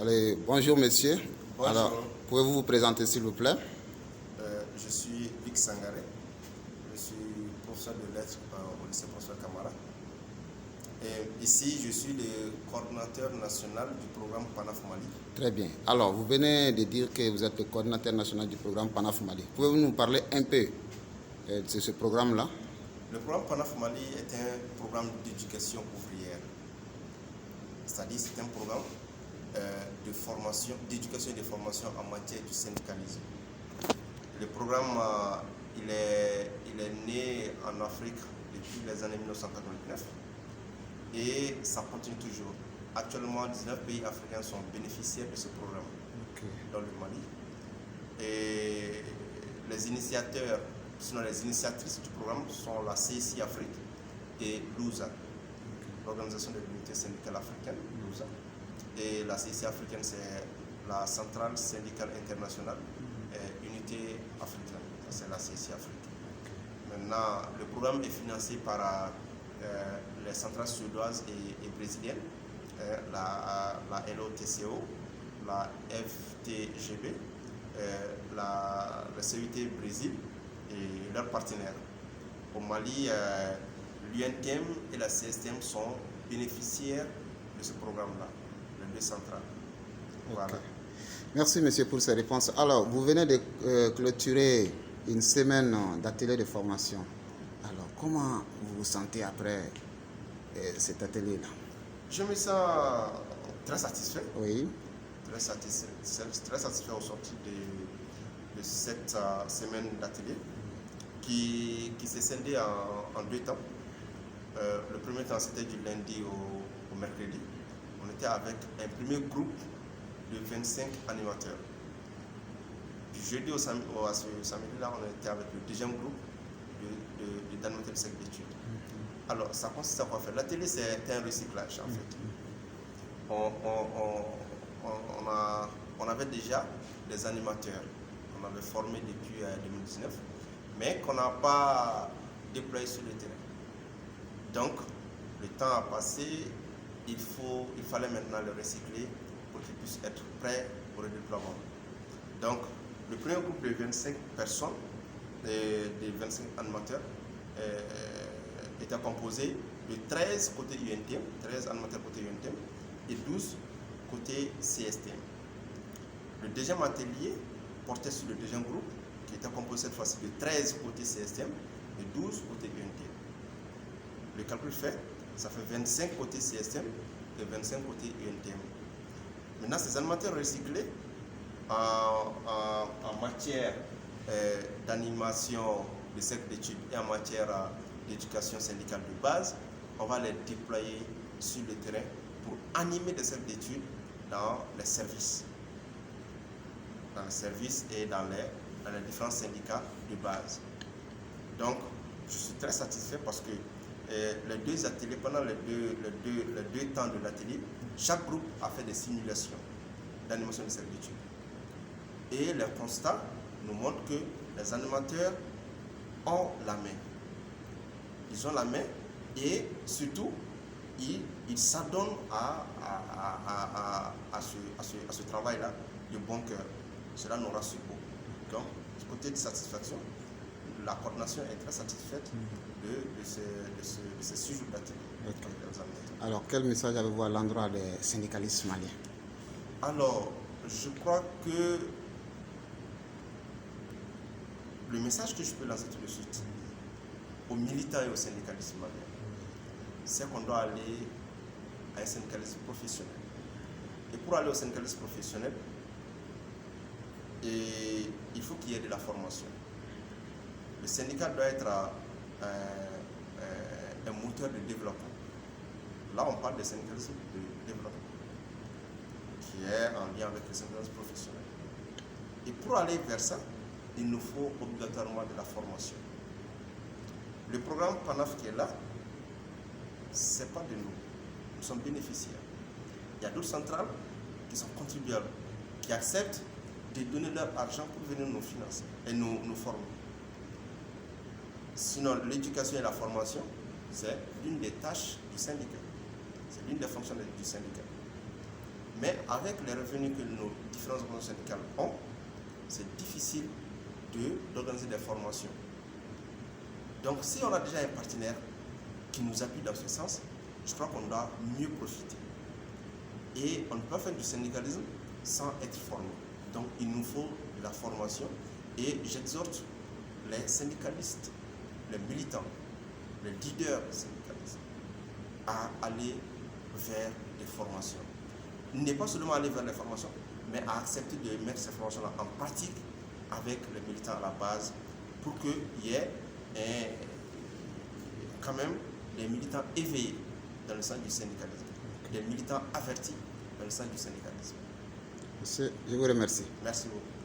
Allez, bonjour monsieur. Bonjour. Alors, pouvez-vous vous présenter s'il vous plaît? Je suis Vic Sangaré. Je suis professeur de lettres au lycée François Camara. Et ici, je suis le coordinateur national du programme PANAF Mali. Très bien. Alors, vous venez de dire que vous êtes le coordinateur national du programme PANAF Mali. Pouvez-vous nous parler un peu de ce programme-là? Le programme PANAF Mali est un programme d'éducation ouvrière. C'est-à-dire c'est un programme de formation, d'éducation et de formation en matière du syndicalisme. Le programme il est né en Afrique depuis les années 1989 et ça continue toujours. Actuellement, 19 pays africains sont bénéficiaires de ce programme dans le Mali. Et les initiateurs, sinon les initiatrices du programme sont la CSI Afrique et l'USA, l'Organisation de l'Unité syndicale africaine, l'USA. Et la CSI africaine, c'est la Centrale syndicale internationale et Unité africaine. C'est la CSI Afrique. Maintenant, le programme est financé par les centrales suédoises et brésiliennes, la LOTCO, la FTGB, la CUT Brésil et leurs partenaires. Au Mali, l'UNTM et la CSTM sont bénéficiaires de ce programme-là, les deux centrales. Voilà. Merci monsieur pour ces réponses. Alors, vous venez de clôturer une semaine d'atelier de formation. Alors, comment vous vous sentez après cet atelier-là? Je me sens très satisfait. Oui. Très satisfait au sortir de cette semaine d'atelier qui s'est scindée en deux temps. Le premier temps, c'était du lundi au mercredi. On était avec un premier groupe de 25 animateurs. Du jeudi au samedi-là, on était avec le deuxième groupe d'animateurs de cercle d'études. Alors, ça consiste à quoi faire? L'atelier, c'est un recyclage, en fait. On avait déjà des animateurs qu'on avait formés depuis 2019, mais qu'on n'a pas déployés sur le terrain. Donc, le temps a passé, il fallait maintenant le recycler pour qu'ils puissent être prêts pour le déploiement. Donc, le premier groupe de 25 personnes, des 25 animateurs, était composé de 13 côté UNTM, 13 animateurs côté UNTM et 12 côté CSTM. Le deuxième atelier portait sur le deuxième groupe qui était composé cette fois-ci de 13 côté CSTM et 12 côté UNTM. Le calcul fait, ça fait 25 côté CSTM et 25 côté UNTM. Maintenant, ces animateurs recyclés en matière d'animation de cercle d'études et en matière d'éducation syndicale de base, on va les déployer sur le terrain pour animer des cercles d'études dans les services. Dans les services et dans les différents syndicats de base. Donc, je suis très satisfait parce que les deux ateliers, pendant les deux temps de l'atelier, chaque groupe a fait des simulations d'animation de cercle d'études. Et les constats nous montrent que les animateurs ont la main. Ils ont la main et surtout, ils s'adonnent à ce travail-là de bon cœur. Cela nous rassure beaucoup. Donc, du côté de satisfaction, la coordination est très satisfaite de ces 6 jours d'atelier. Alors, quel message avez-vous à l'endroit des syndicalistes maliens? Alors, je crois que le message que je peux lancer tout de suite aux militants et aux syndicalistes maliens, c'est qu'on doit aller à un syndicalisme professionnel. Et pour aller au syndicalisme professionnel, il faut qu'il y ait de la formation. Le syndicat doit être un moteur de développement. Là, on parle de syndicalisme de développement, qui est en lien avec le syndicalisme professionnel. Et pour aller vers ça, il nous faut obligatoirement de la formation. Le programme PANAF qui est là, ce n'est pas de nous. Nous sommes bénéficiaires. Il y a d'autres centrales qui sont contribuables, qui acceptent de donner leur argent pour venir nous financer et nous former. Sinon, l'éducation et la formation, c'est l'une des tâches du syndicat. C'est l'une des fonctions du syndicat. Mais avec les revenus que nos différentes organisations syndicales ont, c'est difficile d'organiser des formations. Donc si on a déjà un partenaire qui nous appuie dans ce sens, je crois qu'on doit mieux profiter. Et on ne peut pas faire du syndicalisme sans être formé. Donc il nous faut de la formation et j'exhorte les syndicalistes, les militants, les leaders syndicalistes à aller vers des formations. Ne pas seulement aller vers les formations, mais à accepter de mettre ces formations-là en pratique avec les militants à la base pour qu'il y ait quand même des militants éveillés dans le sens du syndicalisme, des militants avertis dans le sens du syndicalisme. Monsieur, je vous remercie. Merci beaucoup.